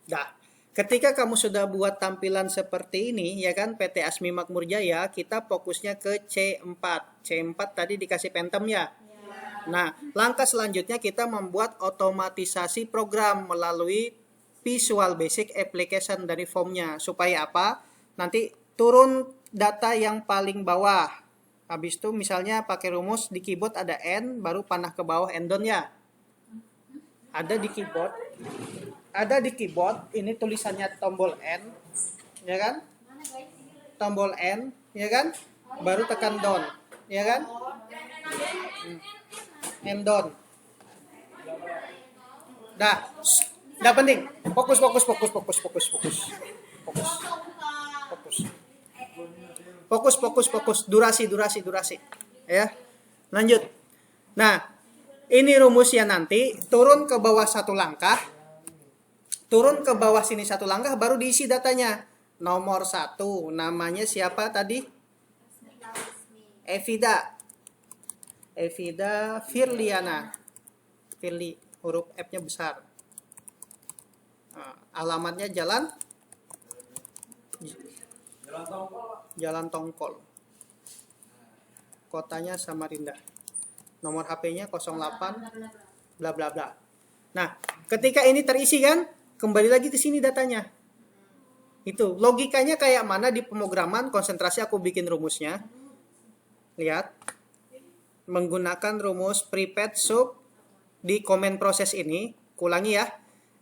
Dah. Ketika kamu sudah buat tampilan seperti ini, ya kan, PT Asmi Makmur Jaya, kita fokusnya ke C4. C4 tadi dikasih Phantom ya. Nah, langkah selanjutnya kita membuat otomatisasi program melalui Visual Basic Application dari formnya. Supaya apa? Nanti turun data yang paling bawah. Habis itu misalnya pakai rumus di keyboard ada N, baru panah ke bawah Endon ya. Ada di keyboard. Ada di keyboard, ini tulisannya tombol N, ya kan? Tombol N, ya kan? Baru tekan down, ya kan? Endon. Dah, dah penting. Fokus, fokus, fokus, fokus, fokus, fokus, fokus, fokus, fokus, fokus, fokus. Durasi, durasi, durasi. Ya, lanjut. Nah, ini rumusnya nanti turun ke bawah satu langkah. Turun ke bawah sini satu langkah baru diisi datanya. Nomor 1 namanya siapa tadi? Evida. Evida Firliana. Firli, huruf F-nya besar. Alamatnya Jalan Tongkol. Kotanya Samarinda. Nomor HP-nya 08 bla bla bla. Nah, ketika ini terisi kan, kembali lagi ke sini datanya. Itu logikanya kayak mana di pemrograman, konsentrasi aku bikin rumusnya. Lihat. Menggunakan rumus prepaid sub di comment proses ini. Kulangi ya.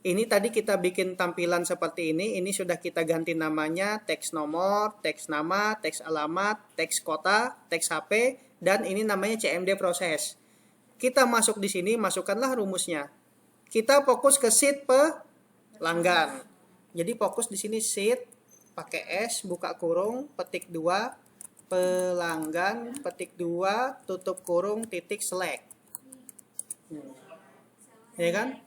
Ini tadi kita bikin tampilan seperti ini sudah kita ganti namanya teks nomor, teks nama, teks alamat, teks kota, teks HP, dan ini namanya CMD proses. Kita masuk di sini, masukkanlah rumusnya. Kita fokus ke sheet pelanggan. Jadi fokus di sini sheet, pakai S, buka kurung, petik 2, pelanggan, petik 2, tutup kurung, titik select. Ya kan?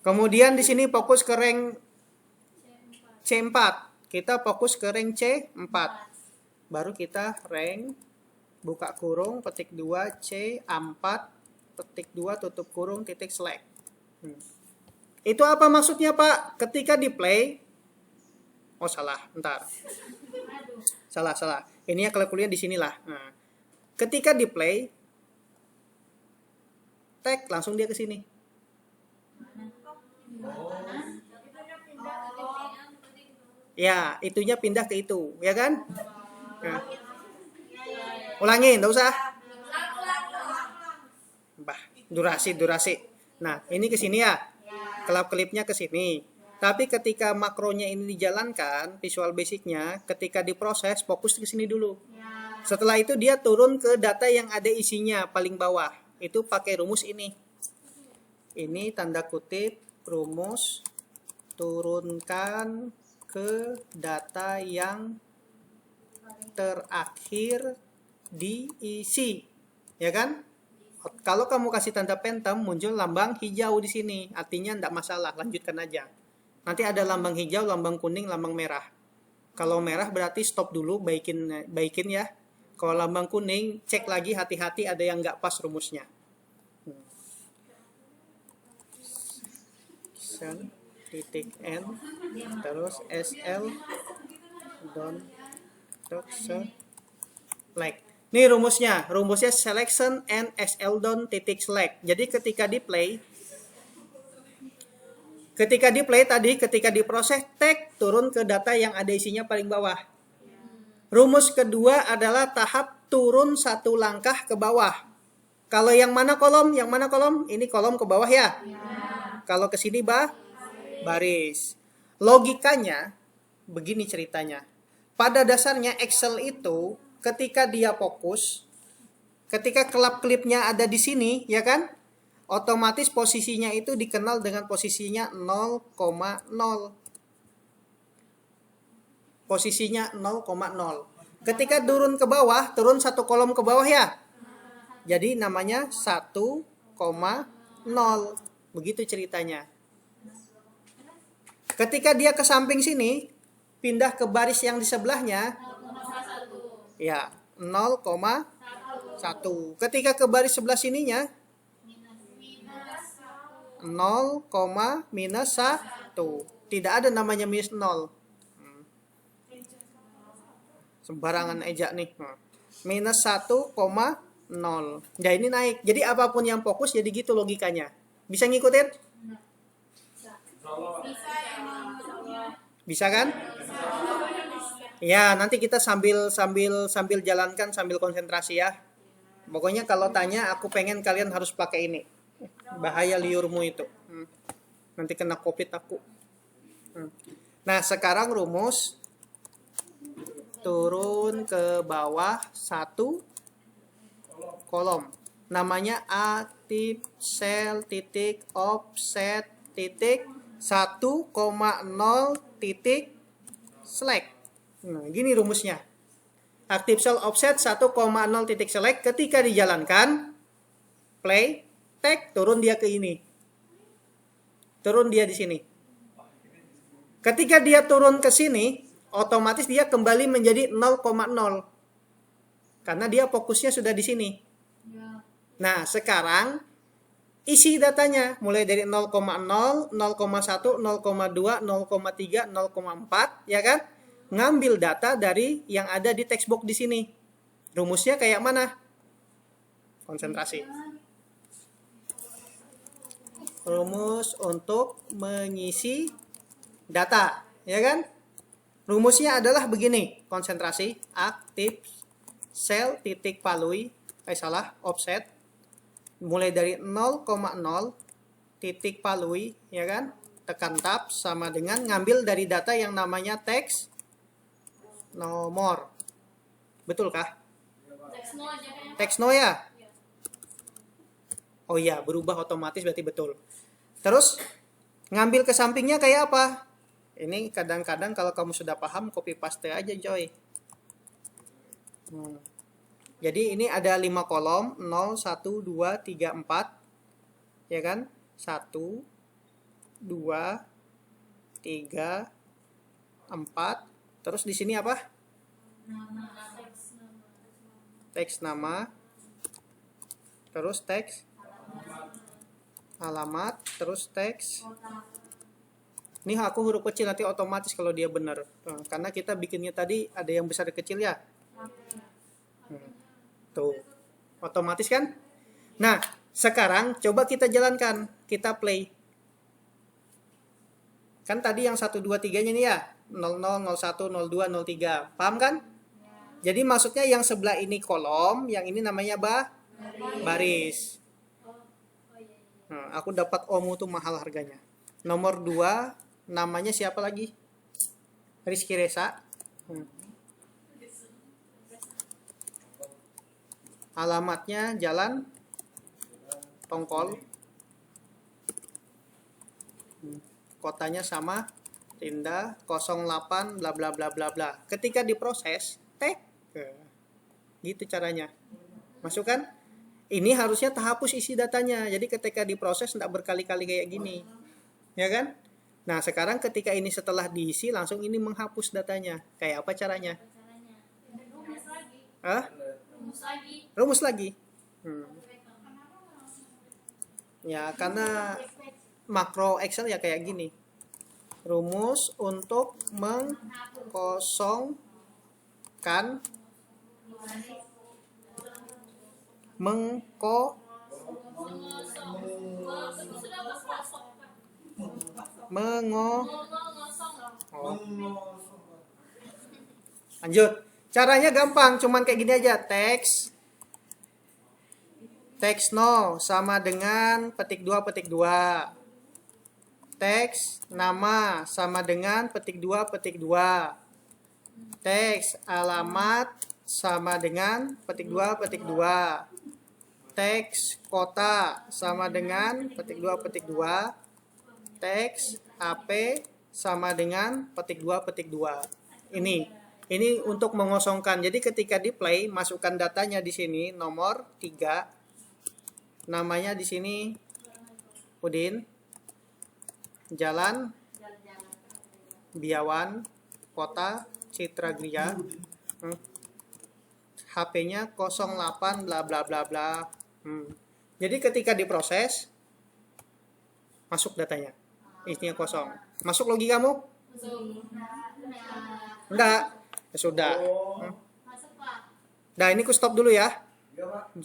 Kemudian di sini fokus ke rank C4. Kita fokus ke rank C4. Baru kita rank, buka kurung, petik 2, C4, petik 2, tutup kurung, titik select. Itu apa maksudnya Pak? Ketika di play, oh salah, bentar. Salah. Ini ya kalkulnya di sinilah. Nah, ketika di play, tag langsung dia ke sini. Ya, itunya pindah ke itu, ya kan? Nah, ulangin, enggak usah. Durasi. Nah, ini ke sini ya. Kelap-kelipnya ke sini. Tapi ketika makronya ini dijalankan, Visual Basic-nya, ketika diproses, fokus ke sini dulu. Setelah itu dia turun ke data yang ada isinya paling bawah. Itu pakai rumus ini. Ini tanda kutip rumus turunkan ke data yang terakhir diisi. Ya kan? Kalau kamu kasih tanda Phantom, muncul lambang hijau di sini. Artinya tidak masalah, lanjutkan aja. Nanti ada lambang hijau, lambang kuning, lambang merah. Kalau merah berarti stop dulu, baikin ya. Kalau lambang kuning, cek lagi, hati-hati ada yang nggak pas rumusnya. Titik N, terus SL, don, select. Ini rumusnya selection and SL don titik select. Jadi ketika di play tadi, ketika diproses, tag turun ke data yang ada isinya paling bawah. Rumus kedua adalah tahap turun satu langkah ke bawah. Kalau yang mana kolom? Ini kolom ke bawah ya. Kalau ke sini baris. Logikanya begini ceritanya. Pada dasarnya Excel itu ketika dia fokus, ketika kelap-kelipnya ada di sini, ya kan? Otomatis posisinya itu dikenal dengan posisinya 0,0. Posisinya 0,0. Ketika turun ke bawah, turun satu kolom ke bawah ya. Jadi namanya 1,0. Begitu ceritanya. Ketika dia ke samping sini, pindah ke baris yang di sebelahnya, ya 0,1. Ketika ke baris sebelah sininya, 0, minus 1. Tidak ada namanya minus 0. Sembarangan eja nih. Minus 1, 0. Nah ini naik. Jadi apapun yang fokus jadi gitu logikanya. Bisa ngikutin? Bisa kan? Ya, nanti kita sambil jalankan sambil konsentrasi ya. Pokoknya kalau tanya aku pengen kalian harus pakai ini. Bahaya liurmu itu. Nanti kena Covid aku. Nah, sekarang rumus turun ke bawah satu kolom. Namanya active cell titik offset titik 1,0 titik select. Nah, gini rumusnya. Active cell offset 1,0 titik select ketika dijalankan play tag turun dia ke ini. Turun dia di sini. Ketika dia turun ke sini, otomatis dia kembali menjadi 0,0. Karena dia fokusnya sudah di sini. Nah, sekarang isi datanya mulai dari 0,0, 0,1, 0,2, 0,3, 0,4, ya kan? Ngambil data dari yang ada di textbook di sini. Rumusnya kayak mana? Konsentrasi. Rumus untuk mengisi data, ya kan? Rumusnya adalah begini, konsentrasi, active cell titik palui, offset, mulai dari 0,0 titik palui, ya kan? Tekan tab sama dengan ngambil dari data yang namanya text nomor. Betul kah? Text no ya? Oh iya, berubah otomatis berarti betul. Terus ngambil ke sampingnya kayak apa? Ini kadang-kadang kalau kamu sudah paham copy paste aja coy. Jadi ini ada 5 kolom, 0, 1, 2, 3, 4. Ya kan? 1, 2, 3, 4. Terus di sini apa? Teks nama. Terus teks alamat. Terus teks. Ini aku huruf kecil nanti otomatis kalau dia benar. Karena kita bikinnya tadi ada yang besar dan kecil ya. Tuh. Otomatis kan? Nah, sekarang coba kita jalankan. Kita play. Kan tadi yang 1, 2, 3-nya nih ya. 00, 01, 02, 03. Paham kan? Jadi maksudnya yang sebelah ini kolom, yang ini namanya baris. Nah, aku dapat omu tuh mahal harganya. Nomor 2 namanya siapa lagi? Rizky Reza. Alamatnya Jalan Tongkol. Kotanya sama Tinda 08 bla bla bla bla bla. Ketika diproses, tag. Gitu caranya. Masukkan? Ini harusnya terhapus isi datanya. Jadi ketika diproses tidak berkali-kali kayak gini. Ya kan? Nah, sekarang ketika ini setelah diisi langsung ini menghapus datanya. Kayak apa caranya? Rumus lagi. Hah? Rumus lagi. Ya, karena makro Excel ya kayak gini. Rumus untuk mengkosongkan Lanjut. Caranya gampang, cuman kayak gini aja. Teks no sama dengan petik 2 petik 2. Teks nama sama dengan petik 2 petik 2. Teks alamat sama dengan petik 2 petik 2. Teks kota sama dengan petik 2 petik 2. Teks HP sama dengan petik 2 petik 2. Ini untuk mengosongkan. Jadi ketika di play masukkan datanya di sini nomor 3. Namanya di sini Udin. Jalan Biawan, kota Citragria. HP-nya 08 bla bla bla bla. Jadi ketika diproses Masuk datanya. Isinya kosong. Masuk logikamu? Enggak. Ya sudah. Nah, ini ku stop dulu ya. 10